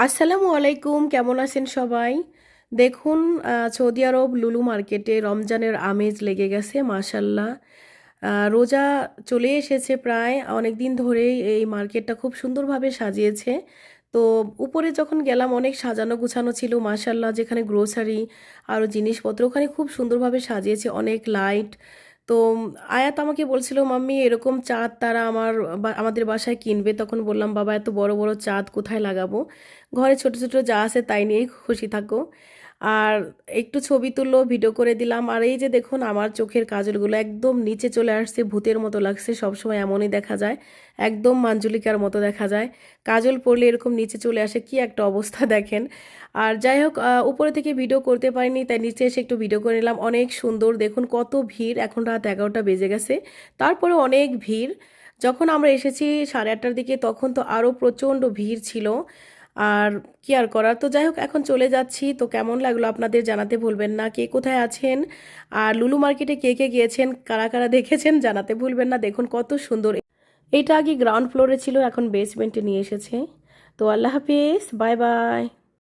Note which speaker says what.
Speaker 1: আসসালামু আলাইকুম, কেমন আছেন সবাই? দেখুন, সৌদি আরব লুলু মার্কেটে রমজানের আমেজ লেগে গেছে মাশাল্লাহ। রোজা চলে এসেছে প্রায়, অনেক দিন ধরেই এই মার্কেটটা খুব সুন্দরভাবে সাজিয়েছে। তো উপরে যখন গেলাম অনেক সাজানো গুছানো ছিল মাশাল্লাহ, যেখানে গ্রোসারি আরও জিনিসপত্র ওখানে খুব সুন্দরভাবে সাজিয়েছে, অনেক লাইট। তো আয়াত আমাকে বলছিল, মাম্মি এরকম চাঁদ তারা আমাদের বাসায় কিনবে। তখন বললাম, বাবা এত বড় বড় চাঁদ কোথায় লাগাবো, ঘরে ছোট ছোট যা আছে তাই নিয়েই খুশি থাকো। আর একটু ছবি তুললো, ভিডিও করে দিলাম। আর এই যে দেখুন, আমার চোখের কাজলগুলো একদম নিচে চলে আসছে, ভূতের মতো লাগছে, সবসময় এমনই দেখা যায়, একদম মাঞ্জুলিকার মতো দেখা যায়। কাজল পরলে এরকম নিচে চলে আসে, কি একটা অবস্থা দেখেন। আর যাই হোক, উপরে থেকে ভিডিও করতে পারিনি, তাই নিচে এসে একটু ভিডিও করে নিলাম। অনেক সুন্দর, দেখুন কত ভিড়, এখন রাত 11টা বেজে গেছে, তারপরে অনেক ভিড়। যখন আমরা এসেছি 8:30টার দিকে, তখন তো আরও প্রচণ্ড ভিড় ছিল। আর কি আর করার, তো যাই হোক এখন চলে যাচ্ছি। তো কেমন লাগলো আপনাদের জানাতে ভুলবেন না, কে কোথায় আছেন আর লুলু মার্কেটে কে কে গিয়েছেন, কারা কারা দেখেছেন জানাতে ভুলবেন না। দেখুন কত সুন্দর। এটা আগে গ্রাউন্ড ফ্লোরে ছিল, এখন বেসমেন্টে নিয়ে এসেছে। তো আল্লাহ হাফিজ, বাই বাই।